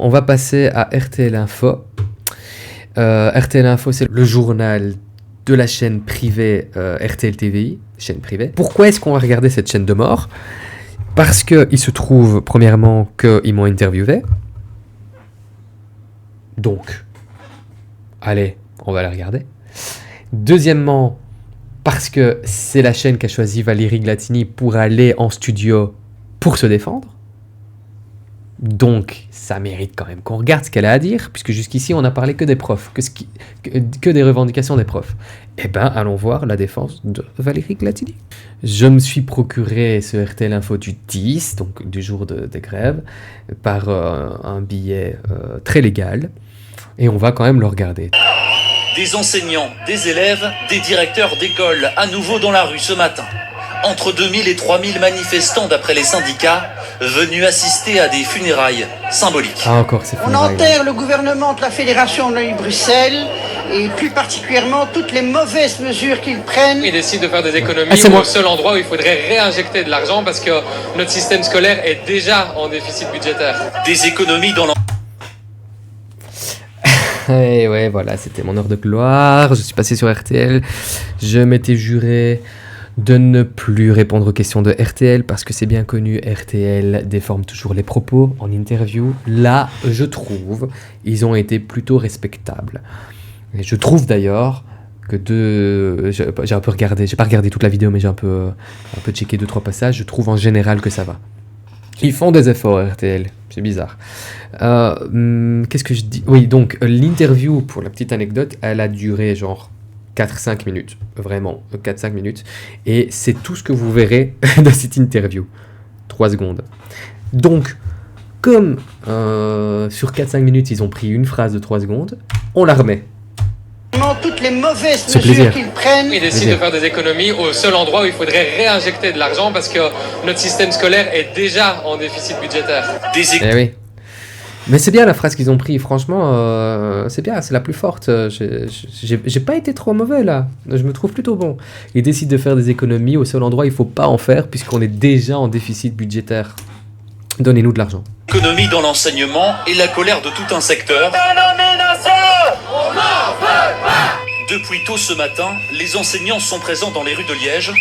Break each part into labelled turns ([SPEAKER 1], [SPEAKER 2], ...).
[SPEAKER 1] On va passer à RTL Info. RTL Info, c'est le journal de la chaîne privée RTL TVI, chaîne privée. Pourquoi est-ce qu'on va regarder cette chaîne de mort? Parce qu'il se trouve, premièrement, qu'ils m'ont interviewé. Donc, allez, on va la regarder. Deuxièmement, parce que c'est la chaîne qu'a choisi Valérie Glatini pour aller en studio pour se défendre. Donc, ça mérite quand même qu'on regarde ce qu'elle a à dire, puisque jusqu'ici, on n'a parlé que des profs, que des revendications des profs. Eh ben, allons voir la défense de Valérie Glatini. Je me suis procuré ce RTL Info du 10, donc du jour des grèves, par un billet très légal, et on va quand même le regarder.
[SPEAKER 2] Des enseignants, des élèves, des directeurs d'école, à nouveau dans la rue ce matin. Entre 2000 et 3000 manifestants d'après les syndicats, venus assister à des funérailles symboliques.
[SPEAKER 1] Ah, encore ces
[SPEAKER 3] On
[SPEAKER 1] funérailles.
[SPEAKER 3] enterre le gouvernement de la Fédération Wallonie-Bruxelles et plus particulièrement toutes les mauvaises mesures qu'ils prennent.
[SPEAKER 4] Ils décident de faire des économies
[SPEAKER 1] moi.
[SPEAKER 4] au seul endroit où il faudrait réinjecter de l'argent parce que notre système scolaire est déjà en déficit budgétaire.
[SPEAKER 2] Des économies dans
[SPEAKER 1] Et ouais, voilà, c'était mon heure de gloire. Je suis passé sur RTL. Je m'étais juré de ne plus répondre aux questions de RTL parce que c'est bien connu, RTL déforme toujours les propos en interview. Là, je trouve, ils ont été plutôt respectables. Et je trouve d'ailleurs que j'ai un peu regardé, j'ai pas regardé toute la vidéo, mais j'ai un peu checké 2-3 passages. Je trouve en général que ça va. Ils font des efforts, RTL. C'est bizarre. Qu'est-ce que je dis? Oui, donc l'interview, pour la petite anecdote, elle a duré genre 4-5 minutes. Vraiment, 4-5 minutes. Et c'est tout ce que vous verrez de cette interview. 3 secondes. Donc, comme sur 4-5 minutes, ils ont pris une phrase de 3 secondes, on la remet.
[SPEAKER 3] Toutes les mauvaises
[SPEAKER 1] Ce
[SPEAKER 3] mesures
[SPEAKER 1] plaisir.
[SPEAKER 3] qu'ils prennent.
[SPEAKER 4] Ils décident de faire des économies au seul endroit où il faudrait réinjecter de l'argent parce que notre système scolaire est déjà en déficit budgétaire.
[SPEAKER 1] Eh oui. Mais c'est bien la phrase qu'ils ont pris, franchement, c'est bien, c'est la plus forte. J'ai pas été trop mauvais là, je me trouve plutôt bon. Ils décident de faire des économies au seul endroit où il faut pas en faire puisqu'on est déjà en déficit budgétaire. Donnez-nous de l'argent.
[SPEAKER 2] économies dans l'enseignement et la colère de tout un secteur. Depuis tôt ce matin, les enseignants sont présents dans les rues de Liège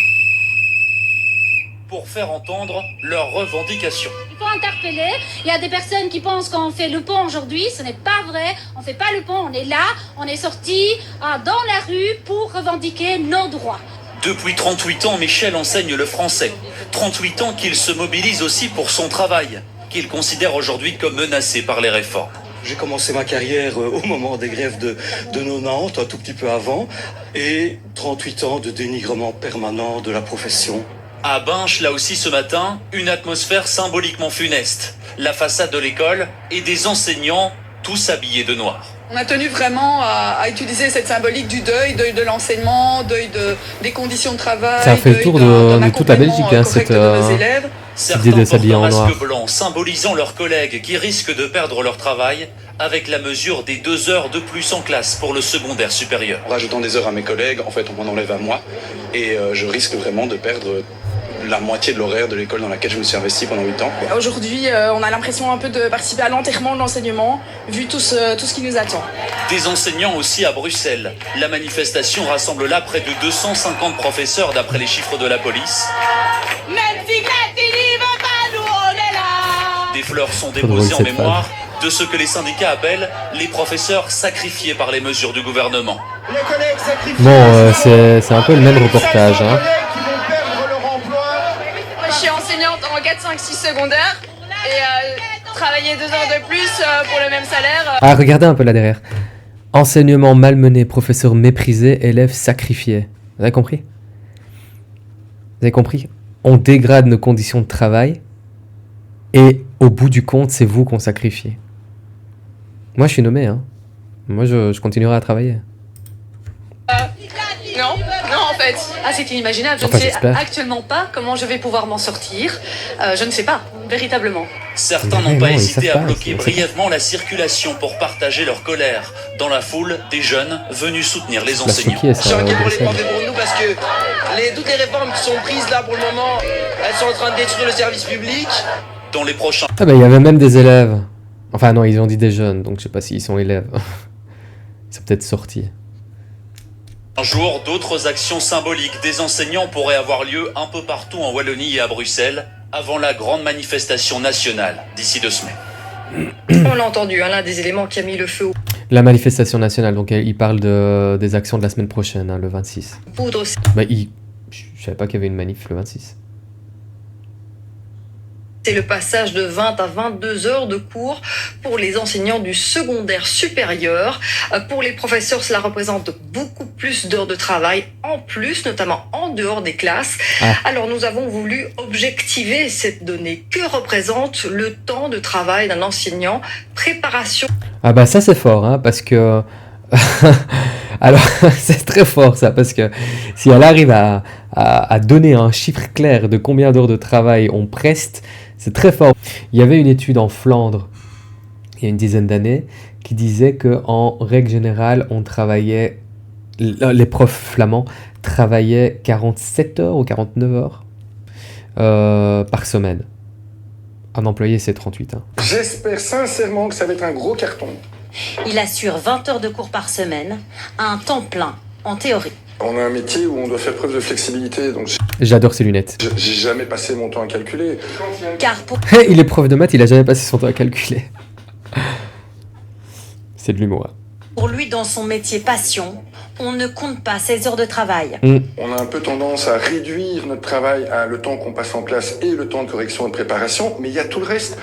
[SPEAKER 2] pour faire entendre leurs revendications.
[SPEAKER 5] Il faut interpeller. Il y a des personnes qui pensent qu'on fait le pont aujourd'hui. Ce n'est pas vrai. On ne fait pas le pont. On est là. On est sortis dans la rue pour revendiquer nos droits.
[SPEAKER 2] Depuis 38 ans, Michel enseigne le français. 38 ans qu'il se mobilise aussi pour son travail, qu'il considère aujourd'hui comme menacé par les réformes.
[SPEAKER 6] J'ai commencé ma carrière au moment des grèves de 90, un tout petit peu avant, et 38 ans de dénigrement permanent de la profession.
[SPEAKER 2] À Binche, là aussi ce matin, une atmosphère symboliquement funeste. La façade de l'école et des enseignants tous habillés de noir.
[SPEAKER 7] On a tenu vraiment à utiliser cette symbolique du deuil de l'enseignement, des conditions de travail.
[SPEAKER 1] Ça a fait le tour de toute la Belgique, hein, cette
[SPEAKER 2] Certains
[SPEAKER 1] idée de s'habiller en
[SPEAKER 2] portent un
[SPEAKER 1] noir.
[SPEAKER 2] masque blanc symbolisant leurs collègues qui risquent de perdre leur travail avec la mesure des 2 heures de plus en classe pour le secondaire supérieur.
[SPEAKER 8] En rajoutant des heures à mes collègues, en fait, on m'en enlève à moi et je risque vraiment de perdre la moitié de l'horaire de l'école dans laquelle je me suis investi pendant 8 ans.
[SPEAKER 7] Aujourd'hui, on a l'impression un peu de participer à l'enterrement de l'enseignement, vu tout ce qui nous attend.
[SPEAKER 2] Des enseignants aussi à Bruxelles. La manifestation rassemble là près de 250 professeurs d'après les chiffres de la police.
[SPEAKER 5] Même si Glatini veut pas nous, on est là.
[SPEAKER 2] Des fleurs sont
[SPEAKER 1] drôle,
[SPEAKER 2] déposées en
[SPEAKER 1] cette
[SPEAKER 2] mémoire de ce que les syndicats appellent les professeurs sacrifiés par les mesures du gouvernement.
[SPEAKER 1] Bon, c'est un peu le même reportage, hein.
[SPEAKER 7] Moi, je suis enseignante en 4, 5, 6 secondaire, et travailler 2 heures de plus pour le même salaire.
[SPEAKER 1] Ah, regardez un peu là derrière. Enseignement malmené, professeur méprisé, élèves sacrifiés. Vous avez compris? Vous avez compris? On dégrade nos conditions de travail et au bout du compte, c'est vous qu'on sacrifie. Moi, je suis nommé, hein. Moi, je continuerai à travailler.
[SPEAKER 7] Non, en fait.
[SPEAKER 9] Ah, c'est inimaginable. Je
[SPEAKER 1] Enfin,
[SPEAKER 9] ne sais
[SPEAKER 1] j'espère.
[SPEAKER 9] actuellement pas comment je vais pouvoir m'en sortir. Je ne sais pas, véritablement.
[SPEAKER 2] Certains
[SPEAKER 1] Mais
[SPEAKER 2] n'ont pas
[SPEAKER 1] non, ils
[SPEAKER 2] hésité
[SPEAKER 1] savent
[SPEAKER 2] à
[SPEAKER 1] pas,
[SPEAKER 2] bloquer
[SPEAKER 1] c'est-
[SPEAKER 2] brièvement la circulation pour partager leur colère. Dans la foule, des jeunes venus soutenir les
[SPEAKER 1] La
[SPEAKER 2] enseignants.
[SPEAKER 1] Souki,
[SPEAKER 3] Je suis inquiet pour les
[SPEAKER 1] Bruxelles.
[SPEAKER 3] profs et pour nous parce que toutes les réformes qui sont prises là pour le moment, elles sont en train de détruire le service public.
[SPEAKER 2] Dans les prochains
[SPEAKER 1] Ah bah, il y avait même des élèves. Enfin non, ils ont dit des jeunes, donc je sais pas s'ils sont élèves. Ils sont peut-être sortis.
[SPEAKER 2] Un jour, d'autres actions symboliques des enseignants pourraient avoir lieu un peu partout en Wallonie et à Bruxelles, avant la grande manifestation nationale d'ici 2 semaines.
[SPEAKER 9] On l'a entendu, l'un des éléments qui a mis le feu aux
[SPEAKER 1] La manifestation nationale, donc il parle des actions de la semaine prochaine, le 26.
[SPEAKER 9] poudres.
[SPEAKER 1] Bah, je savais pas qu'il y avait une manif le 26.
[SPEAKER 9] C'est le passage de 20 à 22 heures de cours pour les enseignants du secondaire supérieur. Pour les professeurs, cela représente beaucoup plus d'heures de travail en plus, notamment en dehors des classes. Alors nous avons voulu objectiver cette donnée. Que représente le temps de travail d'un enseignant? Préparation.
[SPEAKER 1] Ah bah ça c'est fort, hein, parce que... Alors c'est très fort ça, parce que si elle arrive à donner un chiffre clair de combien d'heures de travail on preste, c'est très fort. Il y avait une étude en Flandre, il y a une dizaine d'années, qui disait qu'en règle générale, les profs flamands travaillaient 47 heures ou 49 heures par semaine. Un employé, c'est 38. Hein.
[SPEAKER 10] J'espère sincèrement que ça va être un gros carton.
[SPEAKER 11] Il assure 20 heures de cours par semaine, à un temps plein, en théorie.
[SPEAKER 10] On a un métier où on doit faire preuve de flexibilité, donc
[SPEAKER 1] J'adore ces lunettes.
[SPEAKER 10] j'ai jamais passé mon temps à calculer.
[SPEAKER 11] Car pour
[SPEAKER 1] Il est prof de maths, il a jamais passé son temps à calculer. C'est de l'humour.
[SPEAKER 11] lui, dans son métier passion, on ne compte pas ses heures de travail.
[SPEAKER 10] On a un peu tendance à réduire notre travail à le temps qu'on passe en classe et le temps de correction et de préparation, mais il y a tout le reste.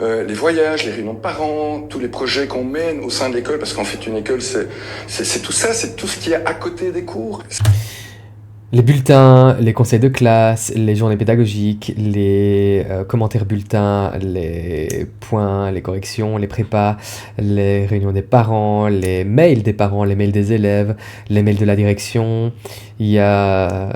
[SPEAKER 10] Les voyages, les réunions de parents, tous les projets qu'on mène au sein de l'école, parce qu'en fait une école c'est tout ça, c'est tout ce qui est à côté des cours.
[SPEAKER 1] Les bulletins, les conseils de classe, les journées pédagogiques, les commentaires bulletins, les points, les corrections, les prépas, les réunions des parents, les mails des parents, les mails des élèves, les mails de la direction. Il y a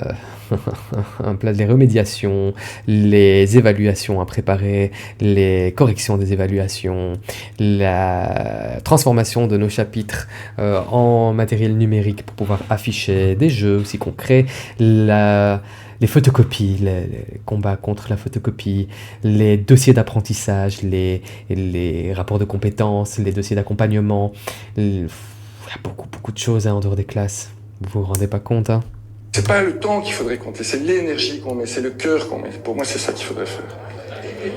[SPEAKER 1] les remédiations, les évaluations à préparer, les corrections des évaluations, la transformation de nos chapitres en matériel numérique pour pouvoir afficher des jeux aussi concrets, les photocopies, les combats contre la photocopie, les dossiers d'apprentissage, les rapports de compétences, les dossiers d'accompagnement. Il y a beaucoup de choses en dehors des classes. Vous vous rendez pas compte, hein?
[SPEAKER 10] C'est pas le temps qu'il faudrait compter, c'est l'énergie qu'on met, c'est le cœur qu'on met. Pour moi, c'est ça qu'il faudrait faire.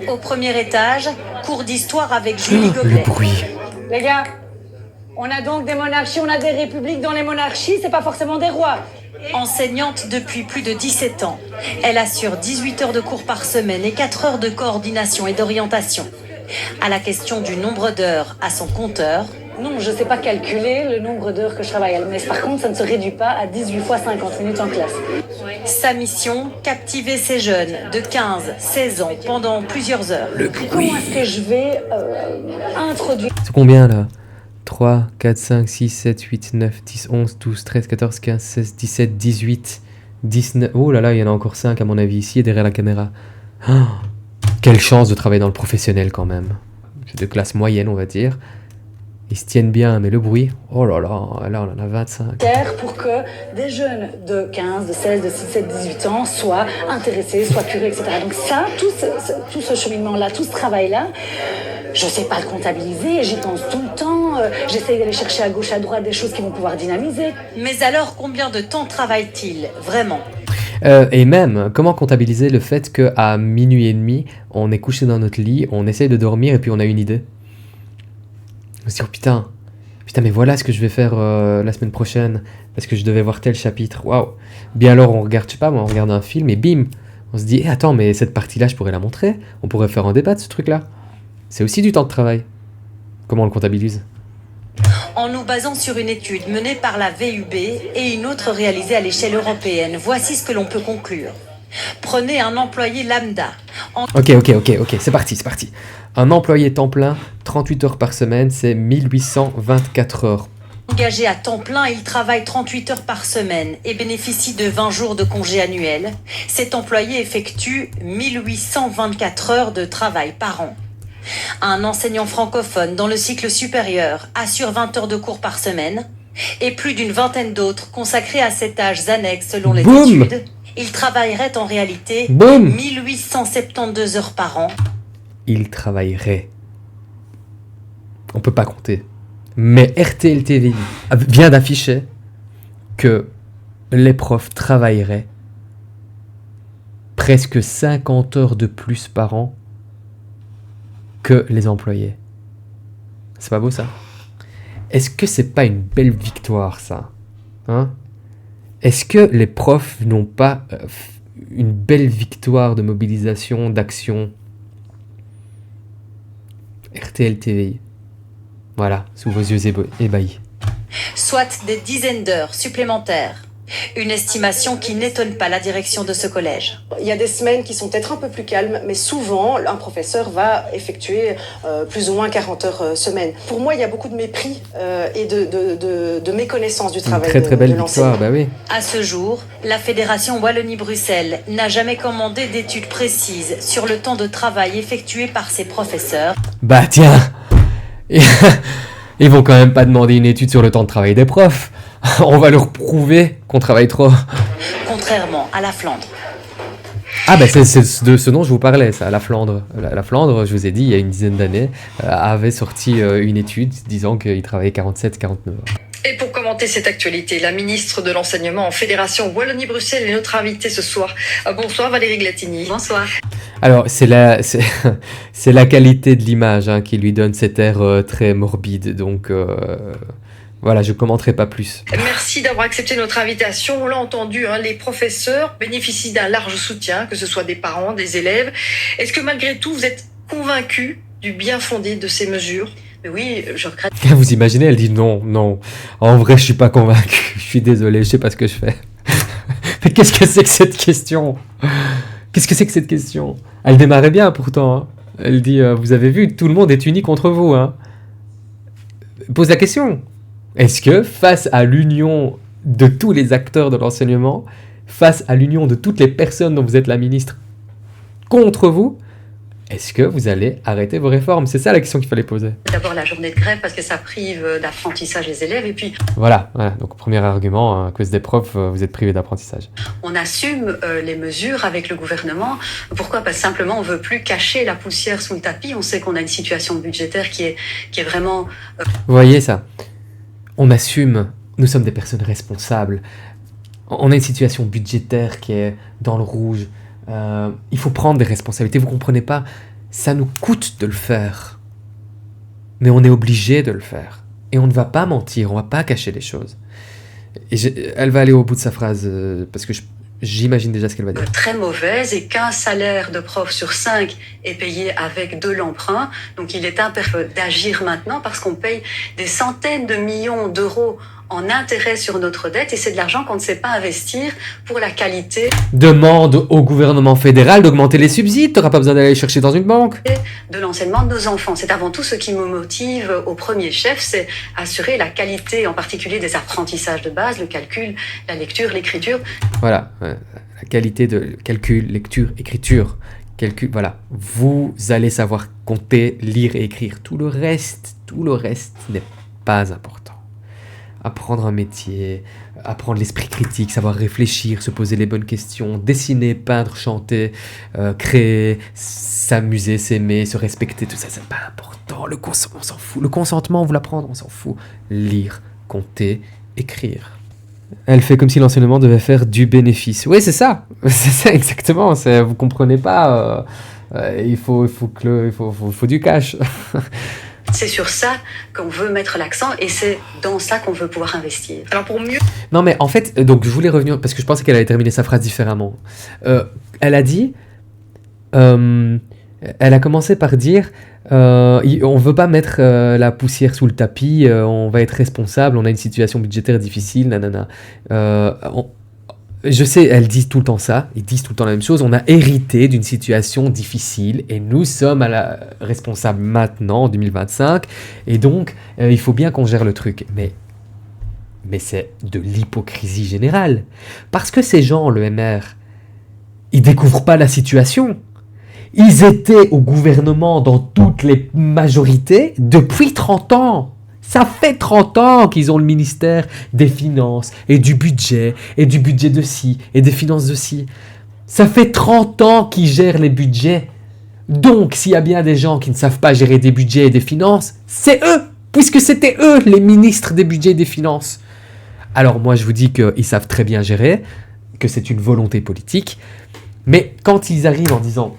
[SPEAKER 11] Au premier étage, cours d'histoire avec Julie
[SPEAKER 1] Le
[SPEAKER 11] Goblet.
[SPEAKER 1] bruit.
[SPEAKER 12] Les gars, on a donc des monarchies, on a des républiques. Dans les monarchies, c'est pas forcément des rois.
[SPEAKER 11] Enseignante depuis plus de 17 ans, elle assure 18 heures de cours par semaine et 4 heures de coordination et d'orientation. À la question du nombre d'heures à son compteur,
[SPEAKER 12] Non, je sais pas calculer le nombre d'heures que je travaille. Mais par contre, ça ne se réduit pas à 18 fois 50 minutes en classe.
[SPEAKER 11] sa mission, captiver ces jeunes de 15, 16 ans pendant plusieurs heures.
[SPEAKER 12] Comment est-ce que je vais introduire...
[SPEAKER 1] C'est combien là? 3, 4, 5, 6, 7, 8, 9, 10, 11, 12, 13, 14, 15, 16, 17, 18, 19... Oh là là, il y en a encore 5 à mon avis ici, derrière la caméra. Oh, quelle chance de travailler dans le professionnel quand même. C'est de classe moyenne, on va dire. Ils se tiennent bien, mais le bruit, oh là là, là on en a 25.
[SPEAKER 12] pour que des jeunes de 15, de 16, de 17, 18 ans soient intéressés, soient curieux, etc. Donc ça, tout ce cheminement-là, tout ce travail-là, je sais pas le comptabiliser, j'y pense tout le temps, j'essaye d'aller chercher à gauche, à droite des choses qui vont pouvoir dynamiser.
[SPEAKER 11] Mais alors, combien de temps travaille-t-il, vraiment ?
[SPEAKER 1] Et même, comment comptabiliser le fait qu'à minuit et demi, on est couché dans notre lit, on essaye de dormir et puis on a une idée? On se dit, oh putain, mais voilà ce que je vais faire la semaine prochaine, parce que je devais voir tel chapitre, waouh. Bien alors on regarde, je sais pas moi, on regarde un film et bim, on se dit, attends, mais cette partie-là, je pourrais la montrer, on pourrait faire un débat de ce truc-là. C'est aussi du temps de travail. Comment on le comptabilise?
[SPEAKER 11] En nous basant sur une étude menée par la VUB et une autre réalisée à l'échelle européenne, voici ce que l'on peut conclure. Prenez un employé lambda.
[SPEAKER 1] Ok, c'est parti. Un employé temps plein, 38 heures par semaine, c'est 1824 heures.
[SPEAKER 11] Engagé à temps plein, il travaille 38 heures par semaine et bénéficie de 20 jours de congé annuel. Cet employé effectue 1824 heures de travail par an. Un enseignant francophone dans le cycle supérieur assure 20 heures de cours par semaine et plus d'une vingtaine d'autres consacrées à ces tâches annexes selon les études. Il travaillerait en réalité 1872 heures par an.
[SPEAKER 1] Il travaillerait. on peut pas compter. Mais RTL TVI vient d'afficher que les profs travailleraient presque 50 heures de plus par an que les employés. C'est pas beau ça? Est-ce que c'est pas une belle victoire ça? Hein? Est-ce que les profs n'ont pas une belle victoire de mobilisation, d'action? RTL TVI. Voilà, sous vos yeux ébahis.
[SPEAKER 11] Soit des dizaines d'heures supplémentaires. Une estimation qui n'étonne pas la direction de ce collège.
[SPEAKER 13] Il y a des semaines qui sont peut-être un peu plus calmes, mais souvent, un professeur va effectuer plus ou moins 40 heures semaine. Pour moi, il y a beaucoup de mépris et de méconnaissance du travail
[SPEAKER 1] très belle
[SPEAKER 13] de l'enseignant.
[SPEAKER 1] victoire, bah oui.
[SPEAKER 11] À ce jour, la Fédération Wallonie-Bruxelles n'a jamais commandé d'études précises sur le temps de travail effectué par ses professeurs.
[SPEAKER 1] Bah tiens, ils vont quand même pas demander une étude sur le temps de travail des profs. On va leur prouver qu'on travaille trop.
[SPEAKER 11] Contrairement à la Flandre.
[SPEAKER 1] Ah ben c'est de ce dont je vous parlais, ça, la Flandre. La Flandre, je vous ai dit, il y a une dizaine d'années, avait sorti une étude disant qu'ils travaillaient 47-49 heures.
[SPEAKER 9] Et pour commenter cette actualité, la ministre de l'Enseignement en Fédération Wallonie-Bruxelles est notre invitée ce soir. Bonsoir Valérie Glatini.
[SPEAKER 11] Bonsoir.
[SPEAKER 1] Alors, c'est la qualité de l'image qui lui donne cet air très morbide, donc... Voilà, je ne commenterai pas plus.
[SPEAKER 9] Merci d'avoir accepté notre invitation. On l'a entendu, les professeurs bénéficient d'un large soutien, que ce soit des parents, des élèves. Est-ce que malgré tout, vous êtes convaincus du bien fondé de ces mesures? Mais oui, je regrette.
[SPEAKER 1] Vous imaginez, elle dit non. En vrai, je suis pas convaincue. Je suis désolé, je sais pas ce que je fais. Mais qu'est-ce que c'est que cette question? Elle démarrait bien pourtant. Elle dit, vous avez vu, tout le monde est uni contre vous. Pose la question. Est-ce que, face à l'union de tous les acteurs de l'enseignement, face à l'union de toutes les personnes dont vous êtes la ministre contre vous, est-ce que vous allez arrêter vos réformes? C'est ça la question qu'il fallait poser.
[SPEAKER 9] D'abord la journée de grève parce que ça prive d'apprentissage les élèves et puis...
[SPEAKER 1] Voilà. Donc premier argument, à cause des profs, vous êtes privés d'apprentissage.
[SPEAKER 9] On assume les mesures avec le gouvernement. Pourquoi? Parce que simplement on veut plus cacher la poussière sous le tapis. On sait qu'on a une situation budgétaire qui est vraiment...
[SPEAKER 1] Vous voyez ça? On assume, nous sommes des personnes responsables. On a une situation budgétaire qui est dans le rouge. Il faut prendre des responsabilités, vous comprenez pas? Ça nous coûte de le faire. Mais on est obligé de le faire. Et on ne va pas mentir, on ne va pas cacher les choses. Et elle va aller au bout de sa phrase, parce que j'imagine déjà ce qu'elle va dire.
[SPEAKER 9] Très mauvaise et qu'un salaire de prof sur 5 est payé avec de l'emprunt. Donc il est impératif d'agir maintenant parce qu'on paye des centaines de millions d'euros en intérêt sur notre dette et c'est de l'argent qu'on ne sait pas investir pour la qualité.
[SPEAKER 1] Demande au gouvernement fédéral d'augmenter les subsides, tu n'auras pas besoin d'aller les chercher dans une banque.
[SPEAKER 9] De l'enseignement de nos enfants. C'est avant tout ce qui me motive au premier chef, c'est assurer la qualité en particulier des apprentissages de base, le calcul, la lecture, l'écriture.
[SPEAKER 1] Voilà, la qualité de calcul, lecture, écriture. Voilà, vous allez savoir compter, lire et écrire. Tout le reste n'est pas important. Apprendre un métier, apprendre l'esprit critique, savoir réfléchir, se poser les bonnes questions, dessiner, peindre, chanter, créer, s'amuser, s'aimer, se respecter, tout ça, c'est pas important. On s'en fout. Le consentement, vous l'apprendre, on s'en fout. Lire, compter, écrire. Elle fait comme si l'enseignement devait faire du bénéfice. Oui, c'est ça exactement. Vous comprenez pas. Il faut du cash.
[SPEAKER 9] C'est sur ça qu'on veut mettre l'accent et c'est dans ça qu'on veut pouvoir investir. Alors pour mieux...
[SPEAKER 1] Non mais en fait, donc je voulais revenir, parce que je pensais qu'elle allait terminer sa phrase différemment. Elle a dit... elle a commencé par dire on veut pas mettre la poussière sous le tapis, on va être responsable, on a une situation budgétaire difficile, nanana. Je sais, elles disent tout le temps ça, ils disent tout le temps la même chose, on a hérité d'une situation difficile et nous sommes responsables maintenant, en 2025, et donc il faut bien qu'on gère le truc. Mais c'est de l'hypocrisie générale. Parce que ces gens, le MR, ils découvrent pas la situation. Ils étaient au gouvernement dans toutes les majorités depuis 30 ans. Ça fait 30 ans qu'ils ont le ministère des Finances et du budget de ci et des finances de ci. Ça fait 30 ans qu'ils gèrent les budgets. Donc, s'il y a bien des gens qui ne savent pas gérer des budgets et des finances, c'est eux, puisque c'était eux les ministres des budgets et des finances. Alors moi, je vous dis qu'ils savent très bien gérer, que c'est une volonté politique, mais quand ils arrivent en disant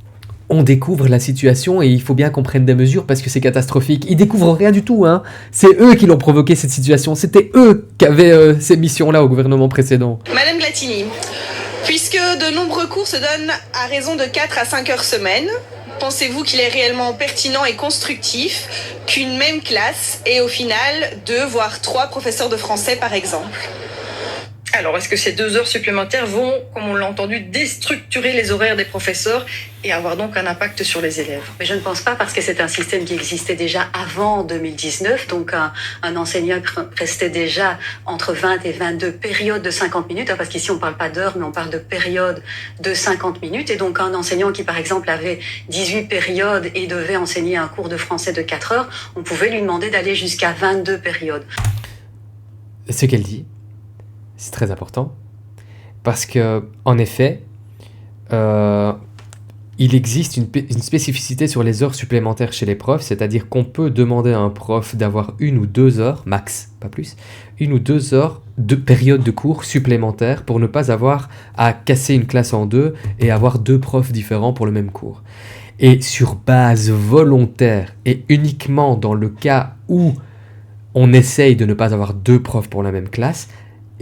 [SPEAKER 1] « on découvre la situation et il faut bien qu'on prenne des mesures parce que c'est catastrophique », ils découvrent rien du tout, hein. C'est eux qui l'ont provoqué cette situation, c'était eux qui avaient ces missions-là au gouvernement précédent.
[SPEAKER 14] Madame Glatini, puisque de nombreux cours se donnent à raison de 4 à 5 heures semaine, pensez-vous qu'il est réellement pertinent et constructif qu'une même classe ait au final 2 voire 3 professeurs de français par exemple ?
[SPEAKER 9] Alors, est-ce que ces 2 heures supplémentaires vont, comme on l'a entendu, déstructurer les horaires des professeurs et avoir donc un impact sur les élèves?
[SPEAKER 11] Mais je ne pense pas, parce que c'est un système qui existait déjà avant 2019. Donc un enseignant restait déjà entre 20 et 22 périodes de 50 minutes, parce qu'ici on ne parle pas d'heures, mais on parle de périodes de 50 minutes. Et donc un enseignant qui, par exemple, avait 18 périodes et devait enseigner un cours de français de 4 heures, on pouvait lui demander d'aller jusqu'à 22 périodes.
[SPEAKER 1] Ce qu'elle dit, c'est très important, parce que en effet, il existe une spécificité sur les heures supplémentaires chez les profs, c'est-à-dire qu'on peut demander à un prof d'avoir 1 ou 2 heures, max, pas plus, 1 ou 2 heures de période de cours supplémentaires pour ne pas avoir à casser une classe en 2 et avoir 2 profs différents pour le même cours. Et sur base volontaire, et uniquement dans le cas où on essaye de ne pas avoir 2 profs pour la même classe,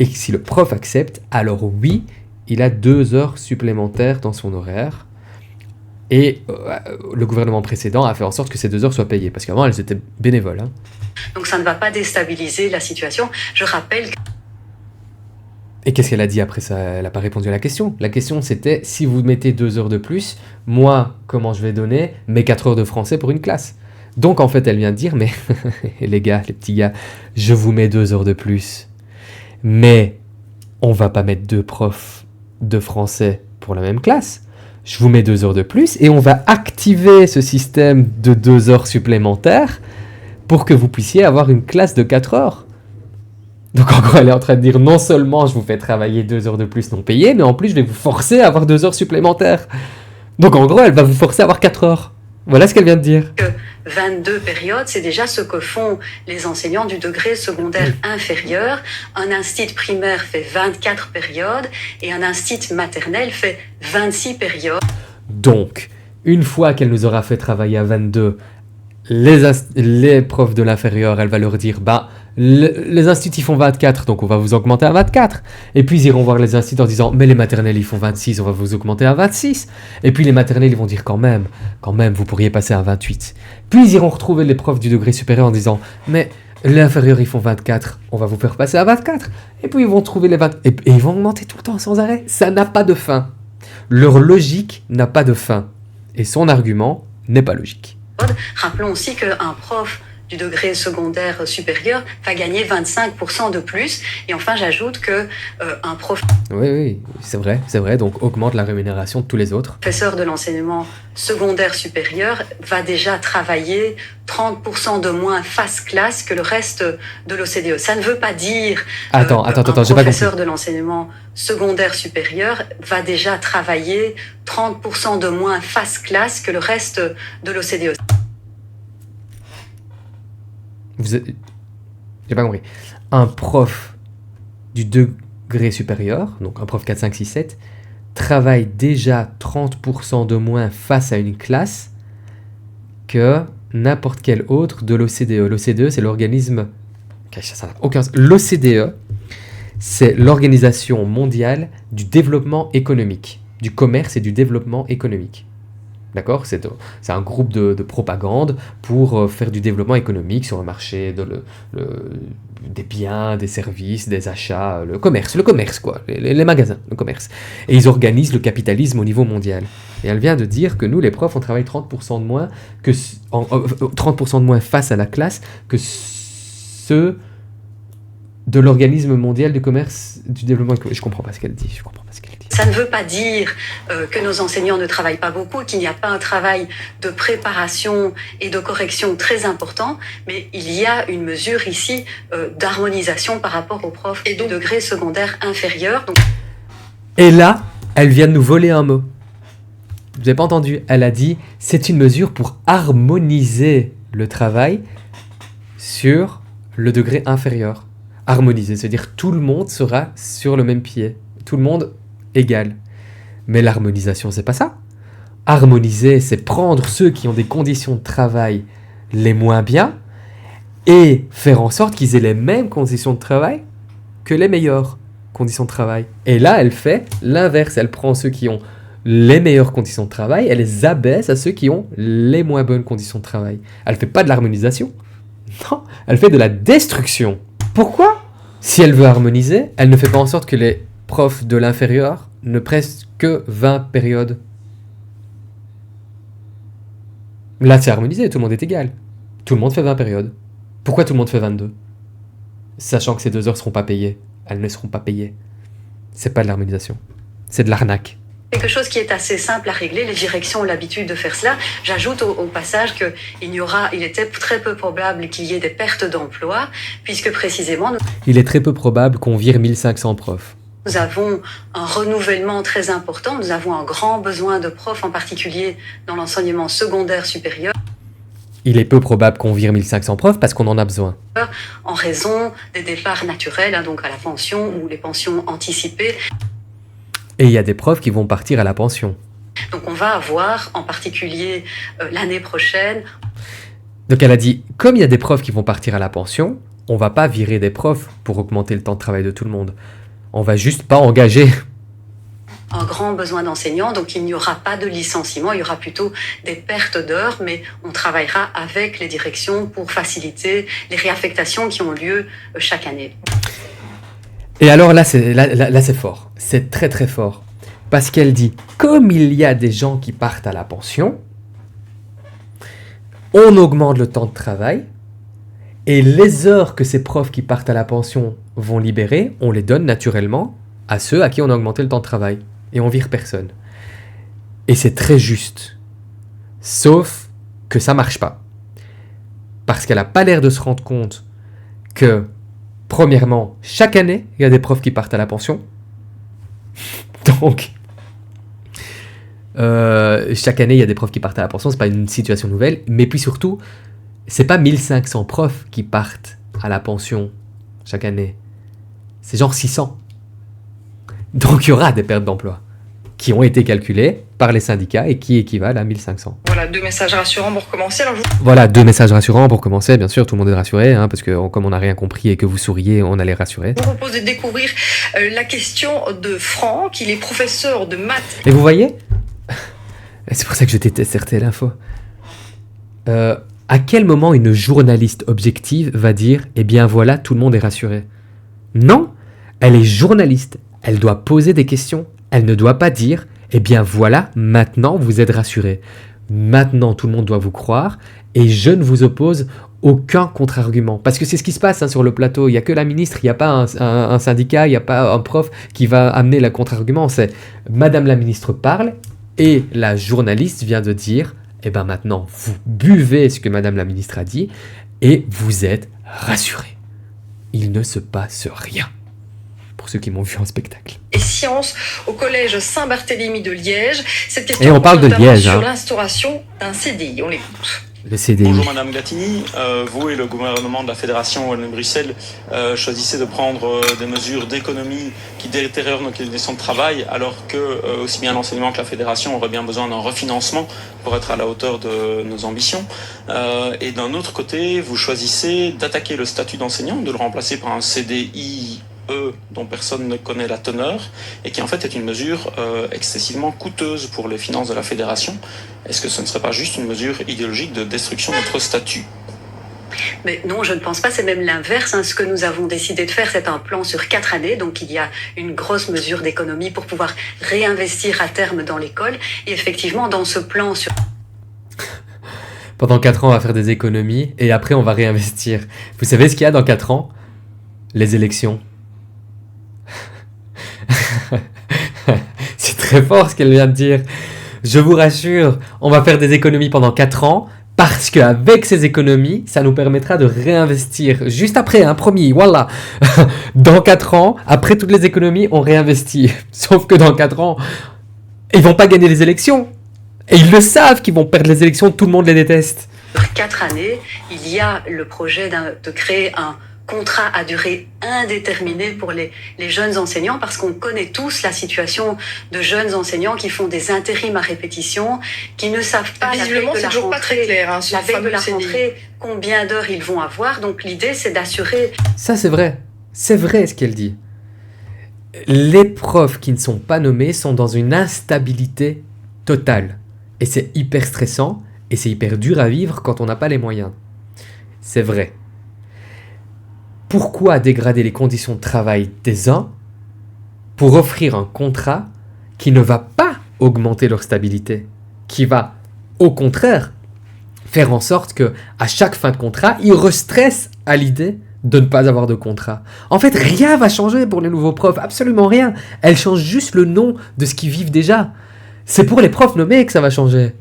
[SPEAKER 1] et si le prof accepte, alors oui, il a 2 heures supplémentaires dans son horaire. Et le gouvernement précédent a fait en sorte que ces 2 heures soient payées, parce qu'avant elles étaient bénévoles. Hein.
[SPEAKER 11] Donc ça ne va pas déstabiliser la situation. Je rappelle...
[SPEAKER 1] Et qu'est-ce qu'elle a dit après ça? Elle n'a pas répondu à la question. La question c'était, si vous mettez 2 heures de plus, moi, comment je vais donner mes 4 heures de français pour une classe? Donc en fait, elle vient de dire, mais les gars, les petits gars, je vous mets 2 heures de plus. Mais on va pas mettre 2 profs de français pour la même classe. Je vous mets 2 heures de plus et on va activer ce système de 2 heures supplémentaires pour que vous puissiez avoir une classe de 4 heures. Donc en gros, elle est en train de dire non seulement je vous fais travailler 2 heures de plus non payées, mais en plus je vais vous forcer à avoir 2 heures supplémentaires. Donc en gros, elle va vous forcer à avoir 4 heures. Voilà ce qu'elle vient de dire.
[SPEAKER 11] 22 périodes, c'est déjà ce que font les enseignants du degré secondaire inférieur. Un institut primaire fait 24 périodes et un institut maternel fait 26 périodes.
[SPEAKER 1] Donc, une fois qu'elle nous aura fait travailler à 22, les profs de l'inférieur, elle va leur dire, les instituts ils font 24, donc on va vous augmenter à 24. Et puis ils iront voir les instituts en disant, mais les maternelles ils font 26, on va vous augmenter à 26. Et puis les maternelles ils vont dire, quand même, vous pourriez passer à 28. Puis ils iront retrouver les profs du degré supérieur en disant, mais l'inférieur ils font 24, on va vous faire passer à 24. Et puis ils vont trouver les 20, et ils vont augmenter tout le temps sans arrêt. Ça n'a pas de fin. Leur logique n'a pas de fin. Et son argument n'est pas logique.
[SPEAKER 11] Rappelons aussi qu'un prof du degré secondaire supérieur va gagner 25% de plus. Et enfin, j'ajoute que un
[SPEAKER 1] Oui, c'est vrai. Donc, augmente la rémunération de tous les autres.
[SPEAKER 11] Professeur de l'enseignement secondaire supérieur va déjà travailler 30% de moins face classe que le reste de l'OCDE. Ça ne veut pas dire
[SPEAKER 1] Attends, j'ai pas compris.
[SPEAKER 11] Un professeur de l'enseignement secondaire supérieur va déjà travailler 30% de moins face classe que le reste de l'OCDE.
[SPEAKER 1] J'ai pas compris. Un prof du degré supérieur, donc un prof 4, 5, 6, 7, travaille déjà 30% de moins face à une classe que n'importe quel autre de l'OCDE. L'OCDE, c'est l'organisme... L'OCDE, c'est l'Organisation mondiale du développement économique, du commerce et du développement économique. D'accord ? C'est un groupe de propagande pour faire du développement économique sur le marché des biens, des services, des achats, le commerce quoi, les magasins, le commerce. Et ils organisent le capitalisme au niveau mondial. Et elle vient de dire que nous, les profs, on travaille 30% de moins, 30% de moins face à la classe que ceux de l'organisme mondial du commerce, du développement économique. Je comprends pas ce qu'elle dit.
[SPEAKER 11] Ça ne veut pas dire que nos enseignants ne travaillent pas beaucoup, qu'il n'y a pas un travail de préparation et de correction très important, mais il y a une mesure ici d'harmonisation par rapport aux profs du degré secondaire inférieur.
[SPEAKER 1] Et là, elle vient de nous voler un mot. Vous n'avez pas entendu. Elle a dit, c'est une mesure pour harmoniser le travail sur le degré inférieur. Harmoniser, c'est-à-dire tout le monde sera sur le même pied. Tout le monde égal. Mais l'harmonisation, c'est pas ça. Harmoniser, c'est prendre ceux qui ont des conditions de travail les moins bien et faire en sorte qu'ils aient les mêmes conditions de travail que les meilleures conditions de travail. Et là, elle fait l'inverse. Elle prend ceux qui ont les meilleures conditions de travail, elle les abaisse à ceux qui ont les moins bonnes conditions de travail. Elle fait pas de l'harmonisation. Non, elle fait de la destruction. Pourquoi ? Si elle veut harmoniser, elle ne fait pas en sorte que les profs de l'inférieur ne prennent que 20 périodes. Là, c'est harmonisé, tout le monde est égal. Tout le monde fait 20 périodes. Pourquoi tout le monde fait 22 ? Sachant que ces 2 heures ne seront pas payées. Elles ne seront pas payées. C'est pas de l'harmonisation. C'est de l'arnaque.
[SPEAKER 11] Quelque chose qui est assez simple à régler, les directions ont l'habitude de faire cela. J'ajoute au passage qu'il était très peu probable qu'il y ait des pertes d'emploi, puisque précisément...
[SPEAKER 1] Il est très peu probable qu'on vire 1500 profs.
[SPEAKER 11] Nous avons un renouvellement très important, nous avons un grand besoin de profs, en particulier dans l'enseignement secondaire supérieur.
[SPEAKER 1] Il est peu probable qu'on vire 1500 profs parce qu'on en a besoin.
[SPEAKER 11] En raison des départs naturels, donc à la pension ou les pensions anticipées.
[SPEAKER 1] Et il y a des profs qui vont partir à la pension.
[SPEAKER 11] Donc on va avoir, en particulier l'année prochaine...
[SPEAKER 1] Donc elle a dit, comme il y a des profs qui vont partir à la pension, on va pas virer des profs pour augmenter le temps de travail de tout le monde. On va juste pas engager.
[SPEAKER 11] Un grand besoin d'enseignants, donc il n'y aura pas de licenciement, il y aura plutôt des pertes d'heures, mais on travaillera avec les directions pour faciliter les réaffectations qui ont lieu chaque année.
[SPEAKER 1] Et alors là c'est fort, c'est très très fort. Parce qu'elle dit, comme il y a des gens qui partent à la pension, on augmente le temps de travail, et les heures que ces profs qui partent à la pension vont libérer, on les donne naturellement à ceux à qui on a augmenté le temps de travail. Et on vire personne. Et c'est très juste. Sauf que ça marche pas. Parce qu'elle a pas l'air de se rendre compte que, premièrement, chaque année, il y a des profs qui partent à la pension. Donc, chaque année, il y a des profs qui partent à la pension, c'est pas une situation nouvelle. Mais puis surtout, c'est pas 1500 profs qui partent à la pension chaque année. C'est genre 600. Donc il y aura des pertes d'emploi qui ont été calculées par les syndicats et qui équivalent à 1500.
[SPEAKER 9] Voilà, 2 messages rassurants pour commencer.
[SPEAKER 1] Voilà, 2 messages rassurants pour commencer. Bien sûr, tout le monde est rassuré, hein, parce que comme on n'a rien compris et que vous souriez, on allait rassurer.
[SPEAKER 9] Je vous propose de découvrir la question de Franck. Il est professeur de maths.
[SPEAKER 1] Et vous voyez, c'est pour ça que je déteste RTL Info. À quel moment une journaliste objective va dire « Eh bien voilà, tout le monde est rassuré ». Non, elle est journaliste. Elle doit poser des questions. Elle ne doit pas dire « Eh bien voilà, maintenant vous êtes rassurés. Maintenant tout le monde doit vous croire et je ne vous oppose aucun contre-argument. » Parce que c'est ce qui se passe sur le plateau. Il n'y a que la ministre, il n'y a pas un syndicat, il n'y a pas un prof qui va amener le contre-argument. C'est Madame la ministre parle et la journaliste vient de dire « Eh bien maintenant vous buvez ce que Madame la ministre a dit et vous êtes rassurés. » Il ne se passe rien. Pour ceux qui m'ont vu en spectacle.
[SPEAKER 9] Et sciences au collège Saint-Barthélemy de Liège. Cette question
[SPEAKER 1] et on parle de Liège.
[SPEAKER 9] Sur l'instauration d'un CDI. On l'écoute.
[SPEAKER 1] Le CDI.
[SPEAKER 8] Bonjour Madame Gattini, vous et le gouvernement de la Fédération Wallonie-Bruxelles choisissez de prendre des mesures d'économie qui détériorent nos conditions de travail, alors que aussi bien l'enseignement que la Fédération auraient bien besoin d'un refinancement pour être à la hauteur de nos ambitions. Et d'un autre côté, vous choisissez d'attaquer le statut d'enseignant, de le remplacer par un CDI dont personne ne connaît la teneur et qui en fait est une mesure excessivement coûteuse pour les finances de la fédération. Est-ce que ce ne serait pas juste une mesure idéologique de destruction de notre statut ?
[SPEAKER 11] Mais non, je ne pense pas, c'est même l'inverse. Ce que nous avons décidé de faire, c'est un plan sur 4 années, donc il y a une grosse mesure d'économie pour pouvoir réinvestir à terme dans l'école. Et effectivement, dans ce plan sur...
[SPEAKER 1] Pendant 4 ans, on va faire des économies et après, on va réinvestir. Vous savez ce qu'il y a dans 4 ans ? Les élections. C'est très fort ce qu'elle vient de dire. Je vous rassure, on va faire des économies pendant 4 ans parce qu'avec ces économies, ça nous permettra de réinvestir. Juste après, promis, voilà. Dans 4 ans, après toutes les économies, on réinvestit. Sauf que dans 4 ans, ils vont pas gagner les élections. Et ils le savent qu'ils vont perdre les élections, tout le monde les déteste.
[SPEAKER 11] Sur 4 années, il y a le projet de créer un contrat à durée indéterminée pour les jeunes enseignants, parce qu'on connaît tous la situation de jeunes enseignants qui font des intérims à répétition, qui ne savent pas
[SPEAKER 9] Visiblement, c'est toujours pas très clair, hein,
[SPEAKER 11] la veille de la rentrée, combien d'heures ils vont avoir. Donc l'idée, c'est d'assurer...
[SPEAKER 1] Ça, c'est vrai ce qu'elle dit. Les profs qui ne sont pas nommés sont dans une instabilité totale. Et c'est hyper stressant, et c'est hyper dur à vivre quand on n'a pas les moyens. C'est vrai. Pourquoi dégrader les conditions de travail des uns pour offrir un contrat qui ne va pas augmenter leur stabilité, qui va, au contraire, faire en sorte que à chaque fin de contrat, ils restressent à l'idée de ne pas avoir de contrat. En fait, rien va changer pour les nouveaux profs, absolument rien. Elles changent juste le nom de ce qu'ils vivent déjà. C'est pour les profs nommés que ça va changer.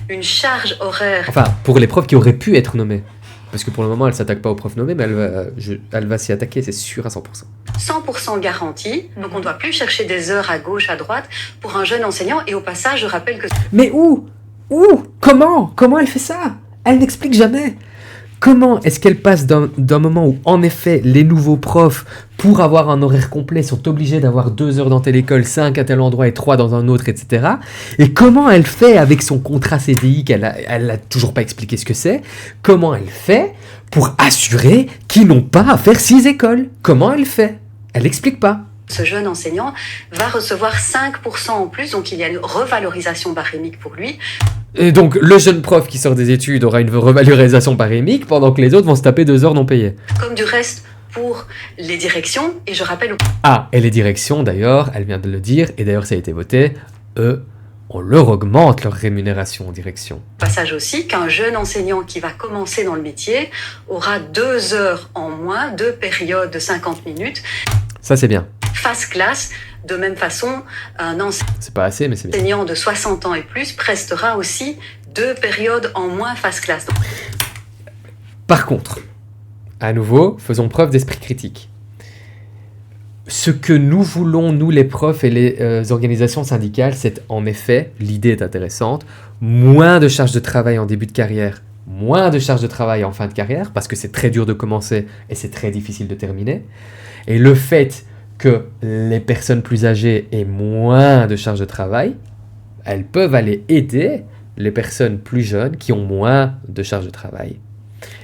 [SPEAKER 11] Une charge horaire.
[SPEAKER 1] Enfin, pour les profs qui auraient pu être nommés. Parce que pour le moment, elle ne s'attaque pas aux profs nommés, mais elle va s'y attaquer, c'est sûr à 100%.
[SPEAKER 11] 100% garantie, donc on ne doit plus chercher des heures à gauche, à droite, pour un jeune enseignant. Et au passage, je rappelle que...
[SPEAKER 1] Mais où Comment elle fait ça? Elle n'explique jamais. Comment est-ce qu'elle passe d'un moment où, en effet, les nouveaux profs, pour avoir un horaire complet, sont obligés d'avoir 2 heures dans telle école, 5 à tel endroit et 3 dans un autre, etc. Et comment elle fait avec son contrat CDI, elle n'a toujours pas expliqué ce que c'est, comment elle fait pour assurer qu'ils n'ont pas à faire 6 écoles? Comment elle fait? Elle n'explique pas.
[SPEAKER 11] Ce jeune enseignant va recevoir 5% en plus, donc il y a une revalorisation barémique pour lui.
[SPEAKER 1] Et donc le jeune prof qui sort des études aura une revalorisation barémique pendant que les autres vont se taper 2 heures non payées.
[SPEAKER 11] Comme du reste pour les directions, et je rappelle...
[SPEAKER 1] Ah, et les directions d'ailleurs, elle vient de le dire, et d'ailleurs ça a été voté, on leur augmente leur rémunération en direction.
[SPEAKER 11] Passage aussi qu'un jeune enseignant qui va commencer dans le métier aura 2 heures en moins, 2 périodes de 50 minutes.
[SPEAKER 1] Ça c'est bien.
[SPEAKER 11] Face classe, de même façon, un
[SPEAKER 1] c'est pas assez, mais c'est bien.
[SPEAKER 11] Enseignant de 60 ans et plus prestera aussi 2 périodes en moins face classe.
[SPEAKER 1] Par contre, à nouveau, faisons preuve d'esprit critique. Ce que nous voulons, nous les profs et les organisations syndicales, c'est en effet, l'idée est intéressante, moins de charges de travail en début de carrière, moins de charges de travail en fin de carrière, parce que c'est très dur de commencer et c'est très difficile de terminer. Et le fait que les personnes plus âgées aient moins de charges de travail, elles peuvent aller aider les personnes plus jeunes qui ont moins de charges de travail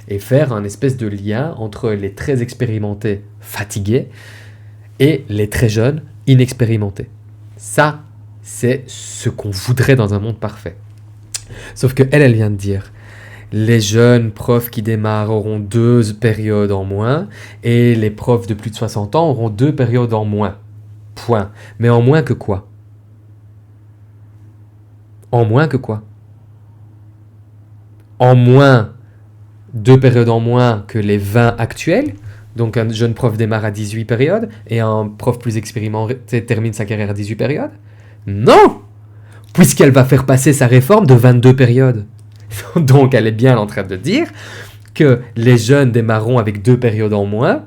[SPEAKER 1] et faire un espèce de lien entre les très expérimentés fatigués et les très jeunes inexpérimentés. Ça, c'est ce qu'on voudrait dans un monde parfait. Sauf que elle vient de dire, les jeunes profs qui démarrent auront 2 périodes en moins et les profs de plus de 60 ans auront 2 périodes en moins. Point. Mais en moins que quoi? En moins que quoi? En moins 2 périodes en moins que les 20 actuels. Donc un jeune prof démarre à 18 périodes et un prof plus expérimenté termine sa carrière à 18 périodes? Non! Puisqu'elle va faire passer sa réforme de 22 périodes. Donc elle est bien en train de dire que les jeunes démarreront avec 2 périodes en moins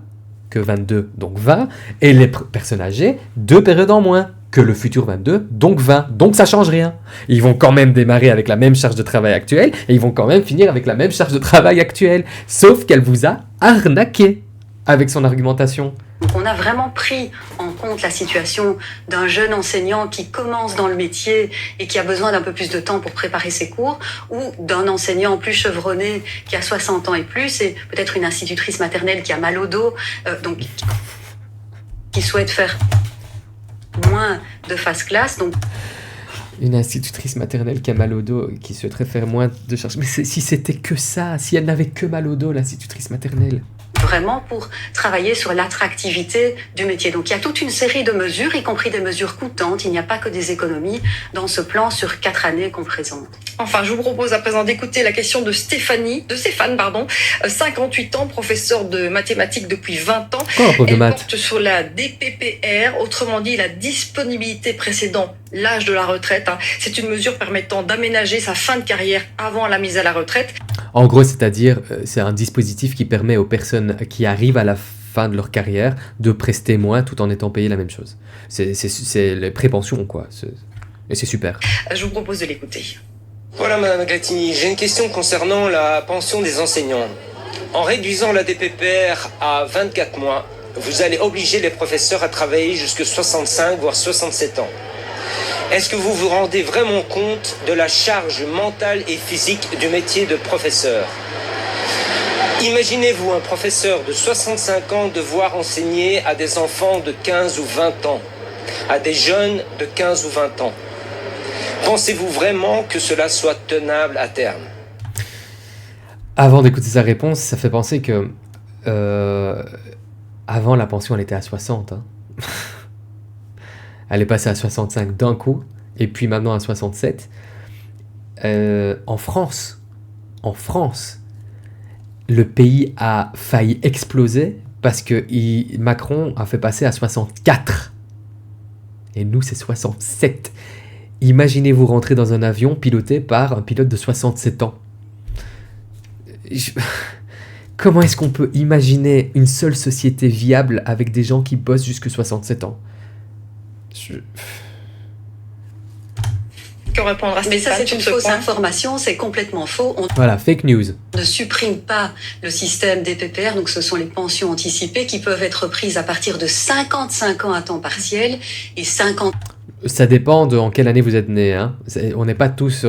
[SPEAKER 1] que 22, donc 20, et les personnes âgées, 2 périodes en moins que le futur 22, donc 20. Donc ça change rien. Ils vont quand même démarrer avec la même charge de travail actuelle et ils vont quand même finir avec la même charge de travail actuelle. Sauf qu'elle vous a arnaqué avec son argumentation.
[SPEAKER 11] Donc on a vraiment pris en compte la situation d'un jeune enseignant qui commence dans le métier et qui a besoin d'un peu plus de temps pour préparer ses cours, ou d'un enseignant plus chevronné qui a 60 ans et plus, et peut-être une institutrice maternelle qui a mal au dos, donc qui souhaite faire moins de face classe. Donc
[SPEAKER 1] une institutrice maternelle qui a mal au dos, qui souhaiterait faire moins de charges. Mais si c'était que ça, si elle n'avait que mal au dos, l'institutrice maternelle.
[SPEAKER 11] Vraiment pour travailler sur l'attractivité du métier. Donc il y a toute une série de mesures, y compris des mesures coûtantes. Il n'y a pas que des économies dans ce plan sur 4 années qu'on présente.
[SPEAKER 9] Enfin, je vous propose à présent d'écouter la question de Stéphane, 58 ans, professeur de mathématiques depuis 20 ans. Elle porte sur la DPPR, autrement dit la disponibilité précédant l'âge de la retraite. C'est une mesure permettant d'aménager sa fin de carrière avant la mise à la retraite.
[SPEAKER 1] En gros, c'est-à-dire, c'est un dispositif qui permet aux personnes qui arrivent à la fin de leur carrière de prester moins tout en étant payées la même chose. C'est les prépensions, quoi. Et c'est super.
[SPEAKER 9] Je vous propose de l'écouter.
[SPEAKER 15] Voilà, Madame Glatini, j'ai une question concernant la pension des enseignants. En réduisant la DPPR à 24 mois, vous allez obliger les professeurs à travailler jusqu'à 65 voire 67 ans. Est-ce que vous vous rendez vraiment compte de la charge mentale et physique du métier de professeur ? Imaginez-vous un professeur de 65 ans devoir enseigner à des enfants de 15 ou 20 ans, à des jeunes de 15 ou 20 ans. Pensez-vous vraiment que cela soit tenable à terme ?
[SPEAKER 1] Avant d'écouter sa réponse, ça fait penser que avant la pension elle était à 60. Hein. Elle est passée à 65 d'un coup, et puis maintenant à 67. En France, le pays a failli exploser parce que Macron a fait passer à 64. Et nous, c'est 67. Imaginez-vous rentrer dans un avion piloté par un pilote de 67 ans. Comment est-ce qu'on peut imaginer une seule société viable avec des gens qui bossent jusque 67 ans ?
[SPEAKER 9] Que répondre à
[SPEAKER 16] Mais ça,
[SPEAKER 9] Stéphane
[SPEAKER 16] c'est une
[SPEAKER 9] sur ce
[SPEAKER 16] fausse
[SPEAKER 9] point.
[SPEAKER 16] information, c'est complètement faux. On
[SPEAKER 1] Voilà, fake news.
[SPEAKER 16] ne supprime pas le système des PPR, donc ce sont les pensions anticipées qui peuvent être prises à partir de 55 ans à temps partiel et 50
[SPEAKER 1] Ça dépend de en quelle année vous êtes né. Hein. On n'est pas tous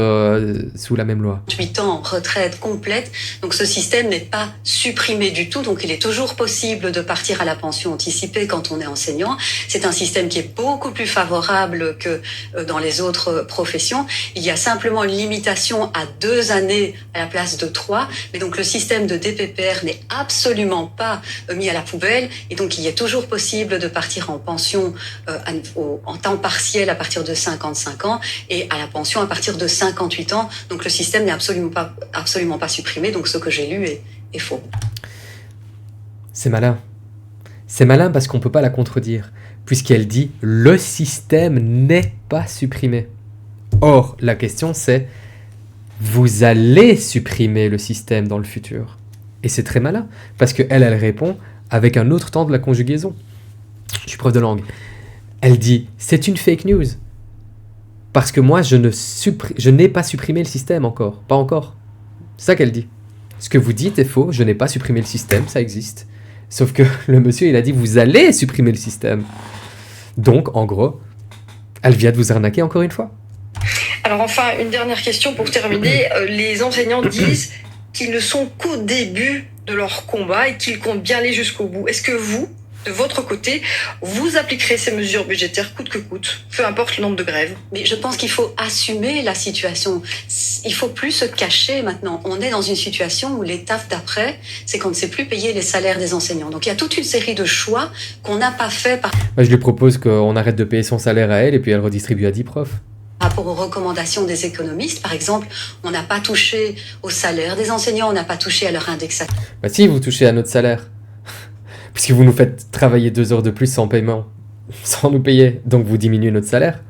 [SPEAKER 1] sous la même loi.
[SPEAKER 16] 8 ans retraite complète. Donc ce système n'est pas supprimé du tout. Donc il est toujours possible de partir à la pension anticipée quand on est enseignant. C'est un système qui est beaucoup plus favorable que dans les autres professions. Il y a simplement une limitation à 2 années à la place de 3. Mais donc le système de DPPR n'est absolument pas mis à la poubelle. Et donc il est toujours possible de partir en pension en temps partiel à partir de 55 ans et à la pension à partir de 58 ans. Donc le système n'est absolument pas supprimé. Donc ce que j'ai lu est faux.
[SPEAKER 1] C'est malin. C'est malin parce qu'on ne peut pas la contredire, puisqu'elle dit « le système n'est pas supprimé ». Or, la question c'est « vous allez supprimer le système dans le futur ». Et c'est très malin, parce qu'elle répond avec un autre temps de la conjugaison. Je suis prof de langue. Elle dit « c'est une fake news ». Parce que moi, je n'ai pas supprimé le système encore. Pas encore. C'est ça qu'elle dit. Ce que vous dites est faux, je n'ai pas supprimé le système, ça existe. Sauf que le monsieur, il a dit « vous allez supprimer le système ». Donc, en gros, elle vient de vous arnaquer encore une fois.
[SPEAKER 9] Alors enfin, une dernière question pour terminer. Les enseignants disent qu'ils ne sont qu'au début de leur combat et qu'ils comptent bien aller jusqu'au bout. Est-ce que vous, de votre côté, vous appliquerez ces mesures budgétaires coûte que coûte, peu importe le nombre de grèves?
[SPEAKER 16] Mais je pense qu'il faut assumer la situation. Il faut plus se cacher maintenant. On est dans une situation où l'étape d'après, c'est qu'on ne sait plus payer les salaires des enseignants. Donc il y a toute une série de choix qu'on n'a pas fait par
[SPEAKER 1] Moi, je lui propose qu'on arrête de payer son salaire à elle et puis elle redistribue à 10 profs.
[SPEAKER 16] rapport aux recommandations des économistes. Par exemple, on n'a pas touché au salaire des enseignants, on n'a pas touché à leur indexation.
[SPEAKER 1] Bah si, vous touchez à notre salaire. Puisque vous nous faites travailler 2 heures de plus sans paiement, sans nous payer, donc vous diminuez notre salaire.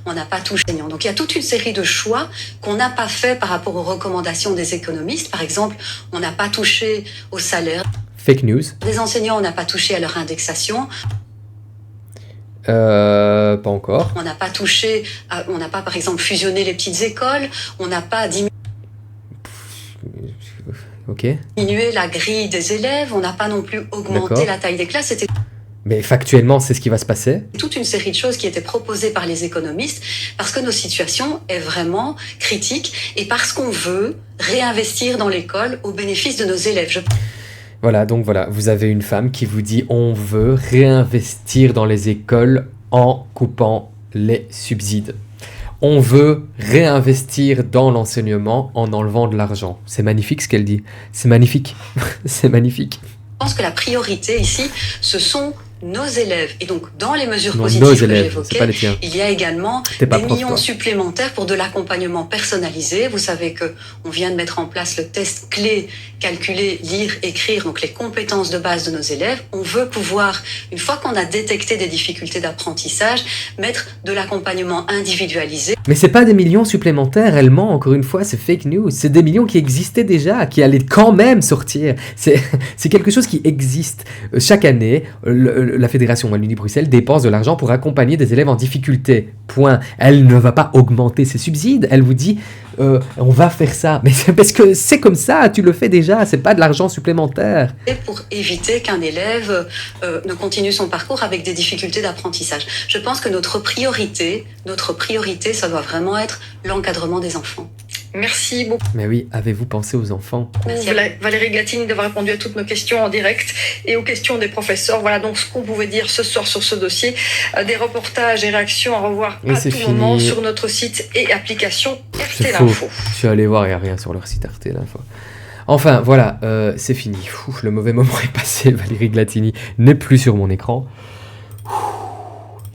[SPEAKER 16] On n'a pas touché. Donc il y a toute une série de choix qu'on n'a pas fait par rapport aux recommandations des économistes. Par exemple, on n'a pas touché au salaire
[SPEAKER 1] Fake news.
[SPEAKER 16] des enseignants, on n'a pas touché à leur indexation.
[SPEAKER 1] Pas encore.
[SPEAKER 16] On n'a pas touché, on n'a pas par exemple fusionné les petites écoles, on n'a pas
[SPEAKER 1] Ok.
[SPEAKER 16] diminué la grille des élèves, on n'a pas non plus augmenté
[SPEAKER 1] D'accord.
[SPEAKER 16] la taille des classes. C'était
[SPEAKER 1] Mais factuellement, c'est ce qui va se passer.
[SPEAKER 16] toute une série de choses qui étaient proposées par les économistes parce que nos situations est vraiment critique et parce qu'on veut réinvestir dans l'école au bénéfice de nos élèves.
[SPEAKER 1] Voilà, donc voilà, vous avez une femme qui vous dit on veut réinvestir dans les écoles en coupant les subsides. On veut réinvestir dans l'enseignement en enlevant de l'argent. C'est magnifique ce qu'elle dit. C'est magnifique. C'est magnifique.
[SPEAKER 16] Je pense que la priorité ici, ce sont nos élèves. Et donc, dans les mesures
[SPEAKER 1] Non,
[SPEAKER 16] positives
[SPEAKER 1] nos
[SPEAKER 16] que
[SPEAKER 1] élèves,
[SPEAKER 16] j'évoquais,
[SPEAKER 1] c'est pas les tiens.
[SPEAKER 16] il y a également
[SPEAKER 1] T'es pas
[SPEAKER 16] des
[SPEAKER 1] prof,
[SPEAKER 16] millions
[SPEAKER 1] toi.
[SPEAKER 16] supplémentaires pour de l'accompagnement personnalisé. Vous savez que on vient de mettre en place le test clé, calculer, lire, écrire, donc les compétences de base de nos élèves. On veut pouvoir, une fois qu'on a détecté des difficultés d'apprentissage, mettre de l'accompagnement individualisé.
[SPEAKER 1] Mais c'est pas des millions supplémentaires, elle ment, encore une fois, c'est fake news. C'est des millions qui existaient déjà, qui allaient quand même sortir. C'est quelque chose qui existe. Chaque année, la Fédération Wallonie-Bruxelles dépense de l'argent pour accompagner des élèves en difficulté. Point. Elle ne va pas augmenter ses subsides, elle vous dit on va faire ça. Mais c'est parce que c'est comme ça, tu le fais déjà, c'est pas de l'argent supplémentaire.
[SPEAKER 16] Et pour éviter qu'un élève ne continue son parcours avec des difficultés d'apprentissage. Je pense que notre priorité, ça doit vraiment être l'encadrement des enfants.
[SPEAKER 9] Merci beaucoup.
[SPEAKER 1] Mais oui, avez-vous pensé aux enfants?
[SPEAKER 9] Valérie Glatini d'avoir répondu à toutes nos questions en direct et aux questions des professeurs. Voilà donc ce qu'on pouvait dire ce soir sur ce dossier. Des reportages et réactions à revoir à tout moment sur notre site et application RT L'Info.
[SPEAKER 1] Je suis allé voir, il n'y a rien sur leur site RT L'Info. Enfin, voilà, c'est fini. Le mauvais moment est passé. Valérie Glatini n'est plus sur mon écran.